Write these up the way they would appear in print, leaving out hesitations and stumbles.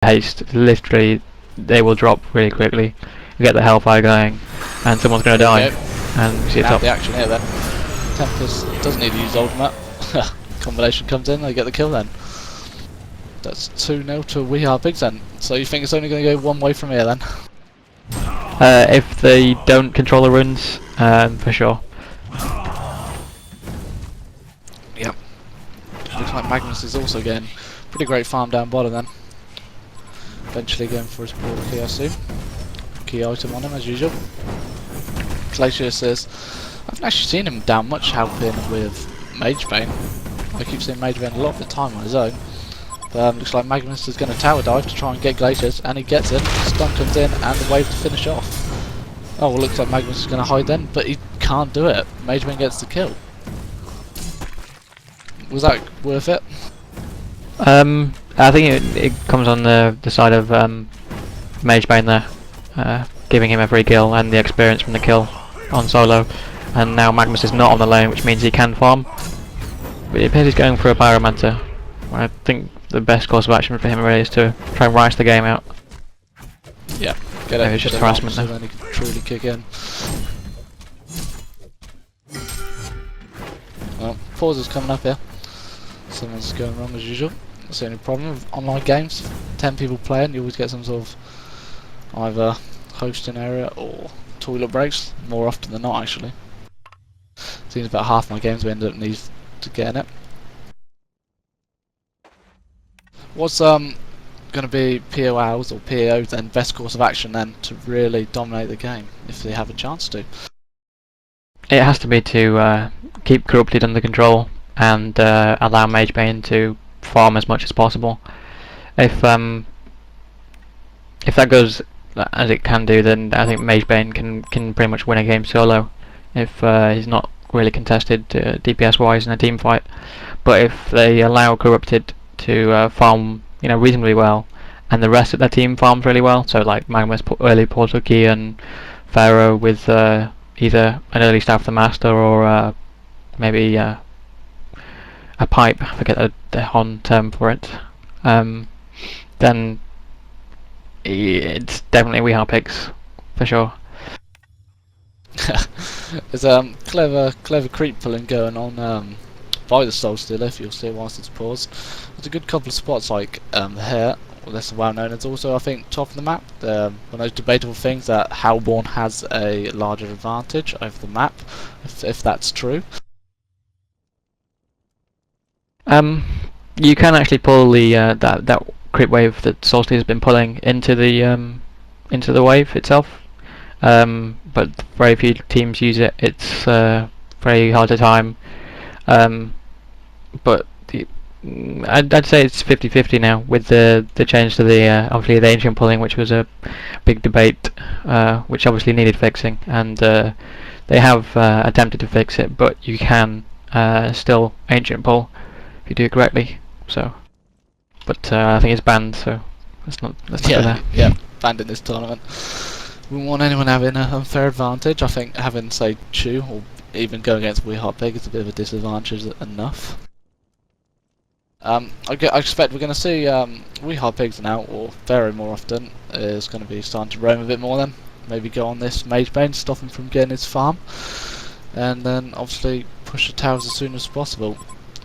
haste. Literally, they will drop really quickly. You get the Hellfire going, and someone's going to die. And see it's up. The action here then. Tempest doesn't need to use ultimate. Combination comes in, they get the kill then. That's 2-0 to We Are Pigs then. So you think it's only going to go one way from here then? If they don't control the runes, for sure. Yep. Looks like Magmus is also getting pretty great farm down bottom then. Eventually going for his portal key, I assume. Key item on him as usual. Glacius says, I haven't actually seen him down much helping with Magebane. I keep seeing Magebane a lot of the time on his own. But looks like Magmus is going to tower dive to try and get Glacius, and he gets it. Stun comes in, and the wave to finish off. Oh, well, looks like Magmus is going to hide then, but he can't do it. Magebane gets the kill. Was that worth it? I think it comes on the side of Magebane there, giving him a free kill and the experience from the kill on solo. And now Magmus is not on the lane, which means he can farm. But it appears he's going for a Pyromancer. I think the best course of action for him really is to try and rice the game out. Yeah, get it. It's just harassment so then he can truly kick in. Well, pause is coming up here. Something's going wrong as usual. That's the only problem with online games. 10 people playing, you always get some sort of either hosting area or toilet breaks, more often than not actually. Seems about half my games we end up needing to get in it. What's going to be POLs or POs then best course of action then to really dominate the game if they have a chance to? It has to be to keep Corrupted under control and allow Magebane to farm as much as possible. If that goes as it can do, then I think Magebane can pretty much win a game solo if he's not really contested DPS wise in a team fight. But if they allow Corrupted to farm, reasonably well, and the rest of their team farms really well, so like Magmus early portal key and Pharoah with either an early Staff of the Master or maybe a pipe, I forget the HoN term for it, then it's definitely We Are Pigs for sure. There's clever creep pulling going on by the Soulstealer, if you'll see it whilst it's paused. There's a good couple of spots like here, well, that's well known. It's also, I think, top of the map. One of those debatable things that Hellborn has a larger advantage over the map, if that's true. You can actually pull the that creep wave that Soulstealer has been pulling into the wave itself, but very few teams use it. It's very hard to time. But I'd say it's 50-50 now with the change to the obviously the ancient pulling, which was a big debate, which obviously needed fixing, and they have attempted to fix it, but you can still ancient pull if you do it correctly. So, but I think it's banned, so let's not go there. Yeah, banned in this tournament. We don't want anyone having an unfair advantage. I think having, say, Chew or even going against We Are Pig is a bit of a disadvantage enough. I expect we're going to see We Are Pigs now, or very more often, is going to be starting to roam a bit more then. Maybe go on this Magebane, stop him from getting his farm, and then obviously push the towers as soon as possible.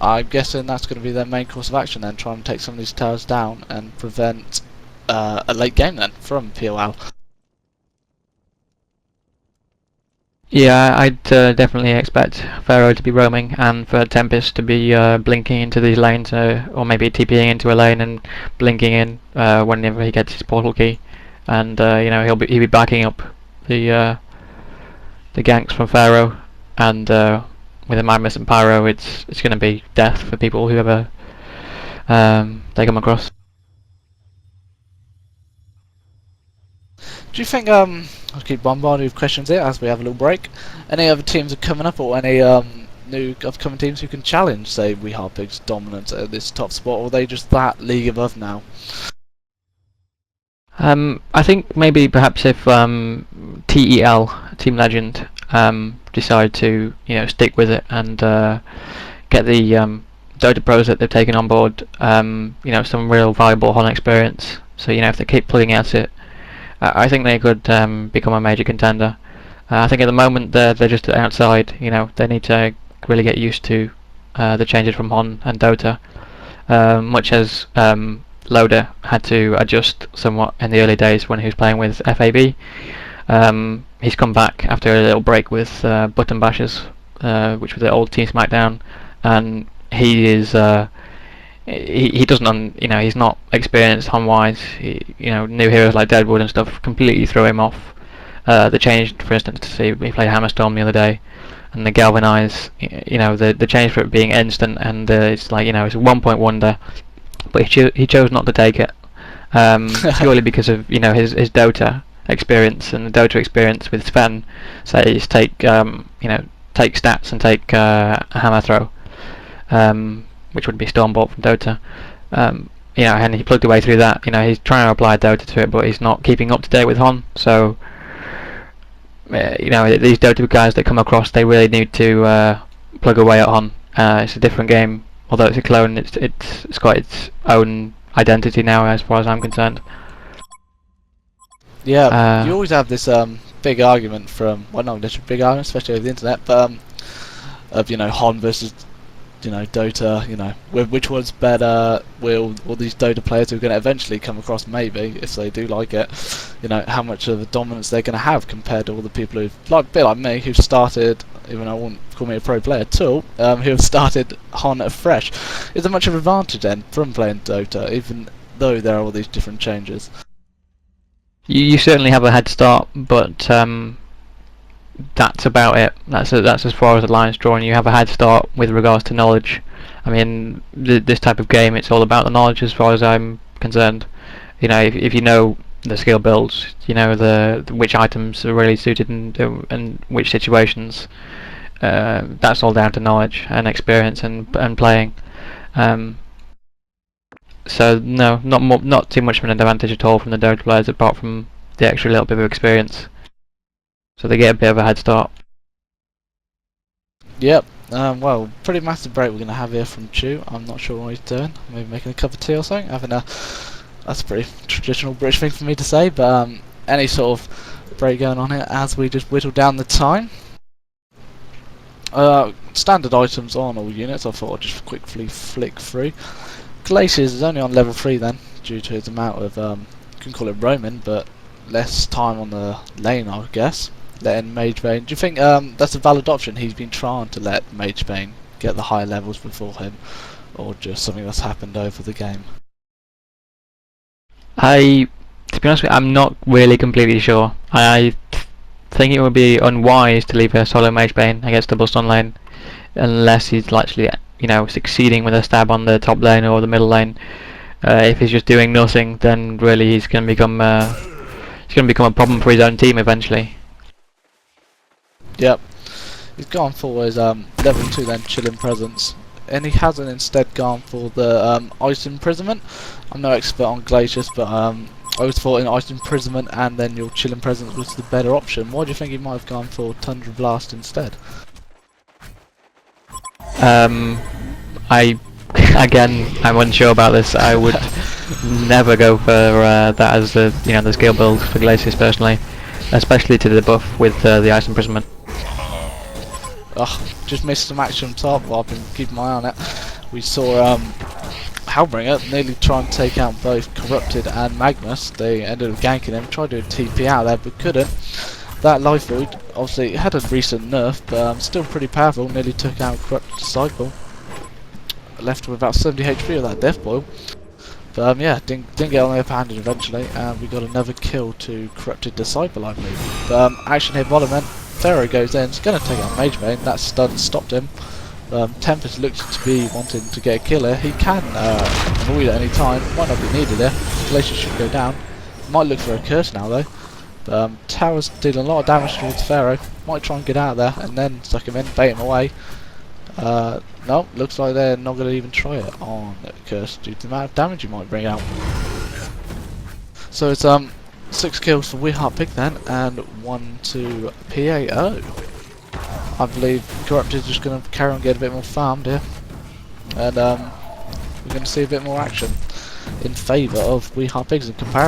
I'm guessing that's going to be their main course of action then, try and take some of these towers down and prevent a late game then from PoL. Yeah, I'd definitely expect Pharoah to be roaming and for Tempest to be blinking into these lanes, or maybe TPing into a lane and blinking in whenever he gets his portal key, and he'll be backing up the ganks from Pharoah, and with a Magmus and Pyro, it's going to be death for people whoever they come across. Do you think, I'll keep bombarding with questions here as we have a little break, any other teams are coming up, or any new upcoming teams who can challenge, say, We Are Pigs' dominance at this top spot, or are they just that league above now? I think maybe perhaps if TEL, Team Legend, decide to stick with it and get the Dota pros that they've taken on board, some real valuable HoN experience, So if they keep plugging at it, I think they could become a major contender. I think at the moment they're just outside. They need to really get used to the changes from HoN and Dota, much as Loader had to adjust somewhat in the early days when he was playing with FAB. He's come back after a little break with Button Bashers, which was the old Team SmackDown, and he is he doesn't he's not experienced HoN wise. New heroes like Deadwood and stuff completely threw him off. The change, for instance, to see he played Hammerstorm the other day, and the Galvanize, the change for it being instant, and it's like it's a 1 point wonder, but he chose not to take it, purely because of his Dota experience, and the Dota experience with Sven says take stats and take a hammer throw, which would be Stormbolt from Dota. And he plugged away through that. He's trying to apply Dota to it, but he's not keeping up to date with HoN. So these Dota guys that come across, they really need to plug away at HoN. It's a different game, although it's a clone. It's got its own identity now, as far as I'm concerned. Yeah, you always have this big argument not literally big argument, especially over the internet, but of HoN versus Dota, which one's better? Will all these Dota players who are going to eventually come across, maybe if they do like it, how much of a dominance they're going to have compared to all the people who've a bit like me, who started, even though I wouldn't call me a pro player at all, who have started HoN afresh. Is there much of an advantage then from playing Dota, even though there are all these different changes? You certainly have a head start, but that's about it. That's as far as the line's drawn. You have a head start with regards to knowledge. I mean, this type of game, it's all about the knowledge as far as I'm concerned. If you know the skill builds, which items are really suited and which situations. That's all down to knowledge and experience and playing. So no, not too much of an advantage at all from the Dota players, apart from the extra little bit of experience. So they get a bit of a head start. Yep. Well, pretty massive break we're going to have here from Chew. I'm not sure what he's doing. Maybe making a cup of tea or something. That's a pretty traditional British thing for me to say, but any sort of break going on here as we just whittle down the time. Standard items on all units. I thought I'd just quickly flick through. Glacius is only on level 3 then, due to his amount of, you can call it roaming, but less time on the lane, I guess. Letting Magebane. Do you think that's a valid option? He's been trying to let Magebane get the higher levels before him, or just something that's happened over the game? To be honest with you, I'm not really completely sure. I think it would be unwise to leave a solo Magebane against double stun lane, unless he's actually succeeding with a stab on the top lane or the middle lane. If he's just doing nothing, then really he's going to become a problem for his own team eventually. Yep, he's gone for his level 2 then, Chilling Presence, and he hasn't instead gone for the Ice Imprisonment. I'm no expert on Glacius, but I always thought in Ice Imprisonment and then your Chilling Presence was the better option. Why do you think he might have gone for Tundra Blast instead? I'm unsure about this. I would never go for that as the the skill build for Glacius personally, especially to the buff with the Ice Imprisonment. Just missed some action top. Well, I've been keeping my eye on it. We saw Hellbringer nearly try and take out both Corrupted and Magmus. They ended up ganking him, tried to do a TP out there but couldn't. That Life Void obviously had a recent nerf, but still pretty powerful. Nearly took out Corrupted Disciple. Left with about 70 HP of that Death Boil. But yeah, didn't get on the upper hand eventually, and we got another kill to Corrupted Disciple, I believe. But action here bottom end. Pharoah goes in, he's going to take out Magebane. That stun stopped him. Tempest looks to be wanting to get a kill here. He can avoid at any time. Might not be needed here. Glacius should go down. Might look for a curse now though. Tower's dealing a lot of damage towards Pharoah. Might try and get out of there and then suck him in, bait him away. No, looks like they're not going to even try it on Accursed due to the amount of damage you might bring out. So it's 6 kills for WHP Pick then, and 1 to PAO. I believe Corrupted is just going to carry on getting a bit more farmed here, and we're going to see a bit more action. in favour of WHP in comparison.